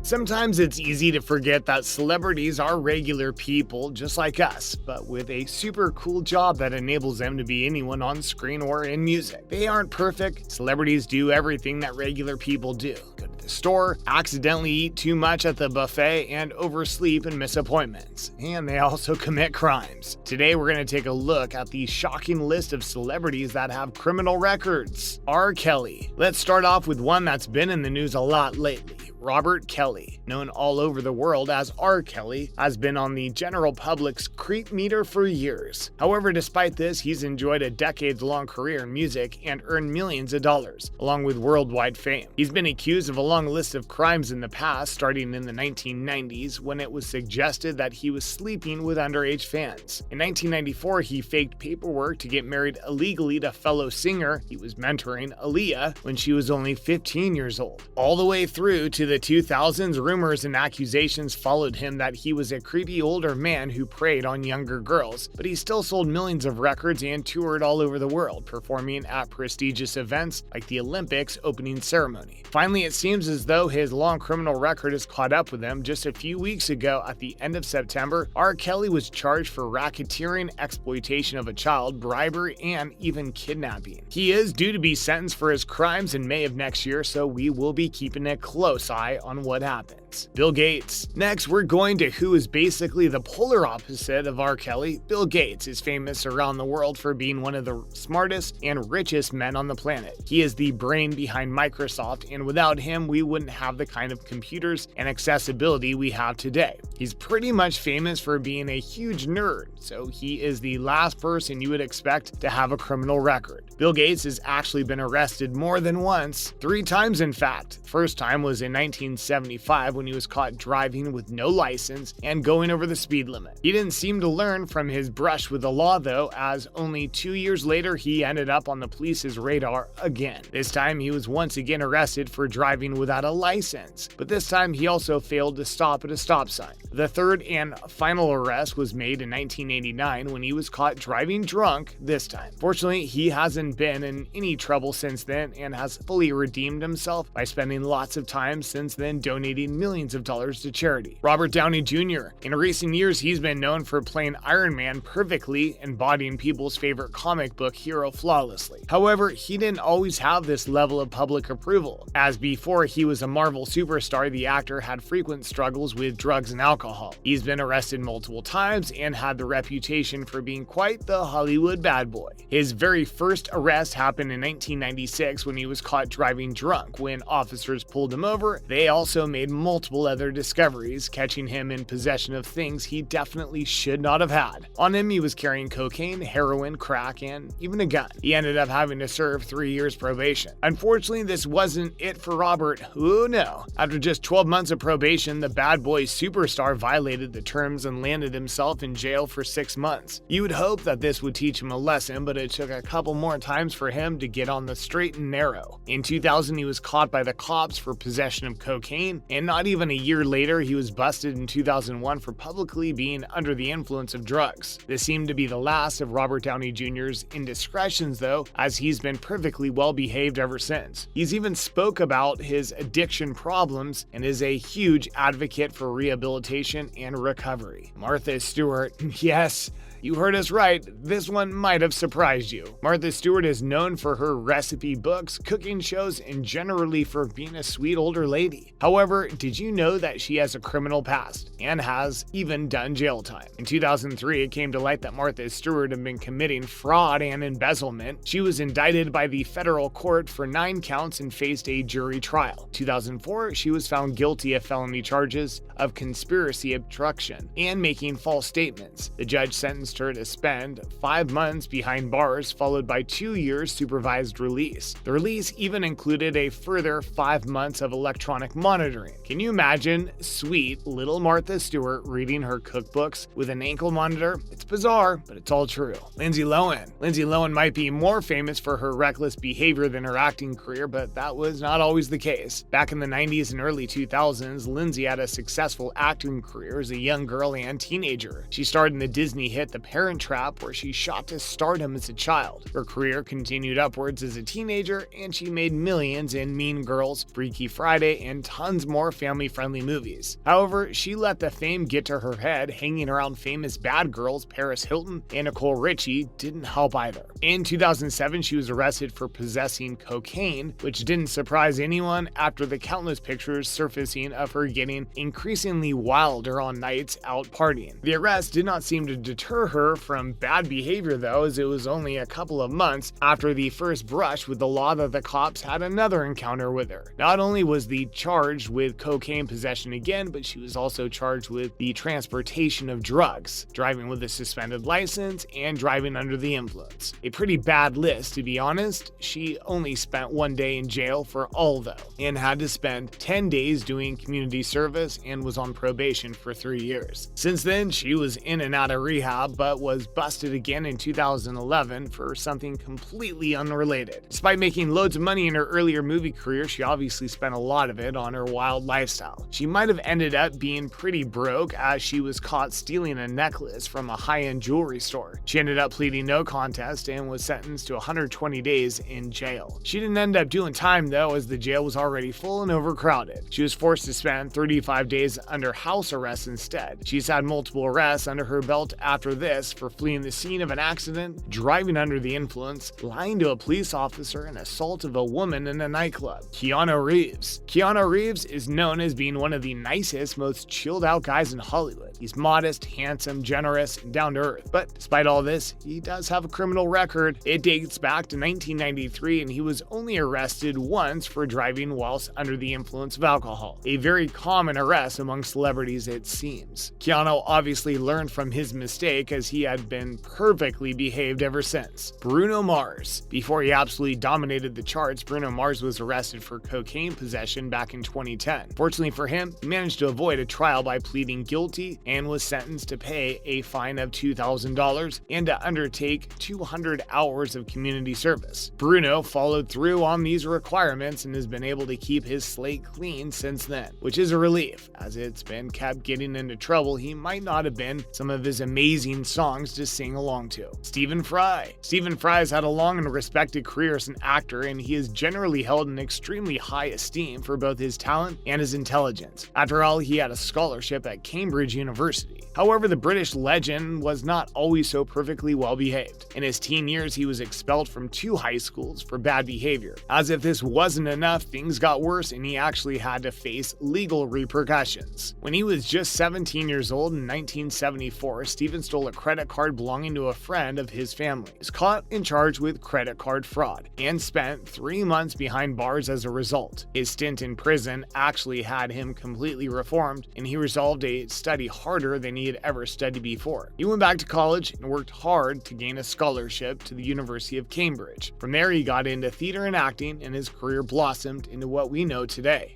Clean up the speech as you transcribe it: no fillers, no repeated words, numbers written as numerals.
Sometimes it's easy to forget that celebrities are regular people just like us, but with a super cool job that enables them to be anyone on screen or in music. They aren't perfect. Celebrities do everything that regular people do. Go to the store, accidentally eat too much at the buffet, and oversleep and miss appointments. And they also commit crimes. Today we're going to take a look at the shocking list of celebrities that have criminal records. R. Kelly. Let's start off with one that's been in the news a lot lately. Robert Kelly, known all over the world as R. Kelly, has been on the general public's creep meter for years. However, despite this, he's enjoyed a decades-long career in music and earned millions of dollars, along with worldwide fame. He's been accused of a long list of crimes in the past, starting in the 1990s when it was suggested that he was sleeping with underage fans. In 1994, he faked paperwork to get married illegally to fellow singer he was mentoring, Aaliyah, when she was only 15 years old. All the way through to the 2000s, rumors and accusations followed him that he was a creepy older man who preyed on younger girls, but he still sold millions of records and toured all over the world, performing at prestigious events like the Olympics opening ceremony. Finally, it seems as though his long criminal record has caught up with him. Just a few weeks ago, at the end of September, R. Kelly was charged for racketeering, exploitation of a child, bribery, and even kidnapping. He is due to be sentenced for his crimes in May of next year, so we will be keeping a close eye on what happens. Bill Gates. Next, we're going to who is basically the polar opposite of R. Kelly. Bill Gates is famous around the world for being one of the smartest and richest men on the planet. He is the brain behind Microsoft, and without him, we wouldn't have the kind of computers and accessibility we have today. He's pretty much famous for being a huge nerd, so he is the last person you would expect to have a criminal record. Bill Gates has actually been arrested more than once, 3 times in fact. First time was in 1975 when he was caught driving with no license and going over the speed limit. He didn't seem to learn from his brush with the law though, as only 2 years later he ended up on the police's radar again. This time he was once again arrested for driving without a license, but this time he also failed to stop at a stop sign. The third and final arrest was made in 1989 when he was caught driving drunk this time. Fortunately, he hasn't been in any trouble since then and has fully redeemed himself by spending lots of time since then donating millions of dollars to charity. Robert Downey Jr. In recent years, he's been known for playing Iron Man perfectly, embodying people's favorite comic book hero flawlessly. However, he didn't always have this level of public approval, as before he was a Marvel superstar, the actor had frequent struggles with drugs and alcohol. He's been arrested multiple times and had the reputation for being quite the Hollywood bad boy. His very first arrest happened in 1996 when he was caught driving drunk. When officers pulled him over, they also made multiple other discoveries, catching him in possession of things he definitely should not have had. On him, he was carrying cocaine, heroin, crack, and even a gun. He ended up having to serve 3 years probation. Unfortunately, this wasn't it for Robert. Oh no. After just 12 months of probation, the bad boy superstar violated the terms and landed himself in jail for 6 months. You would hope that this would teach him a lesson, but it took a couple more times for him to get on the straight and narrow. In 2000, he was caught by the cops for possession of cocaine, and not even a year later, he was busted in 2001 for publicly being under the influence of drugs. This seemed to be the last of Robert Downey Jr.'s indiscretions though, as he's been perfectly well behaved ever since. He's even spoke about his addiction problems and is a huge advocate for rehabilitation and recovery. Martha Stewart, yes, you heard us right, this one might have surprised you. Martha Stewart is known for her recipe books, cooking shows, and generally for being a sweet older lady. However, did you know that she has a criminal past and has even done jail time? In 2003, it came to light that Martha Stewart had been committing fraud and embezzlement. She was indicted by the federal court for 9 counts and faced a jury trial. In 2004, she was found guilty of felony charges of conspiracy obstruction and making false statements. The judge sentenced her to spend 5 months behind bars, followed by 2 years supervised release. The release even included a further 5 months of electronic monitoring. Can you imagine sweet little Martha Stewart reading her cookbooks with an ankle monitor? It's bizarre, but it's all true. Lindsay Lohan. Lindsay Lohan might be more famous for her reckless behavior than her acting career, but that was not always the case. Back in the 90s and early 2000s, Lindsay had a successful acting career as a young girl and teenager. She starred in the Disney hit The Parent Trap, where she shot to stardom as a child. Her career continued upwards as a teenager, and she made millions in Mean Girls, Freaky Friday, and tons more family-friendly movies. However, she let the fame get to her head. Hanging around famous bad girls Paris Hilton and Nicole Richie didn't help either. In 2007, she was arrested for possessing cocaine, which didn't surprise anyone after the countless pictures surfacing of her getting increasingly wilder on nights out partying. The arrest did not seem to deter her from bad behavior though, as it was only a couple of months after the first brush with the law that the cops had another encounter with her. Not only was the charged with cocaine possession again, but she was also charged with the transportation of drugs, driving with a suspended license, and driving under the influence. A pretty bad list, to be honest. She only spent 1 day in jail for all though, and had to spend 10 days doing community service and was on probation for 3 years. Since then, she was in and out of rehab, but was busted again in 2011 for something completely unrelated. Despite making loads of money in her earlier movie career, she obviously spent a lot of it on her wild lifestyle. She might have ended up being pretty broke, as she was caught stealing a necklace from a high-end jewelry store. She ended up pleading no contest and was sentenced to 120 days in jail. She didn't end up doing time though, as the jail was already full and overcrowded. She was forced to spend 35 days under house arrest instead. She's had multiple arrests under her belt after this for fleeing the scene of an accident, driving under the influence, lying to a police officer, and assault of a woman in a nightclub. Keanu Reeves. Keanu Reeves is known as being one of the nicest, most chilled out guys in Hollywood. He's modest, handsome, generous, and down to earth. But despite all this, he does have a criminal record. It dates back to 1993, and he was only arrested once for driving whilst under the influence of alcohol. A very common arrest among celebrities, it seems. Keanu obviously learned from his mistake, as he had been perfectly behaved ever since. Bruno Mars. Before he absolutely dominated the charts, Bruno Mars was arrested for cocaine possession back in 2010. Fortunately for him, he managed to avoid a trial by pleading guilty and was sentenced to pay a fine of $2,000 and to undertake 200 hours of community service. Bruno followed through on these requirements and has been able to keep his slate clean since then, which is a relief, as it's been kept getting into trouble he might not have been some of his amazing songs to sing along to. Stephen Fry. Stephen Fry has had a long and respected career as an actor, and he is generally held in extremely high esteem for both his talent and his intelligence. After all, he had a scholarship at Cambridge University. However, the British legend was not always so perfectly well behaved. In his teen years, he was expelled from 2 high schools for bad behavior. As if this wasn't enough, things got worse and he actually had to face legal repercussions. When he was just 17 years old in 1974, Stephen stole a credit card belonging to a friend of his family. He was caught and charged with credit card fraud and spent 3 months behind bars as a result. His stint in prison actually had him completely reformed, and he resolved to study harder than he had ever studied before. He went back to college and worked hard to gain a scholarship to the University of Cambridge. From there, he got into theater and acting, and his career blossomed into what we know today.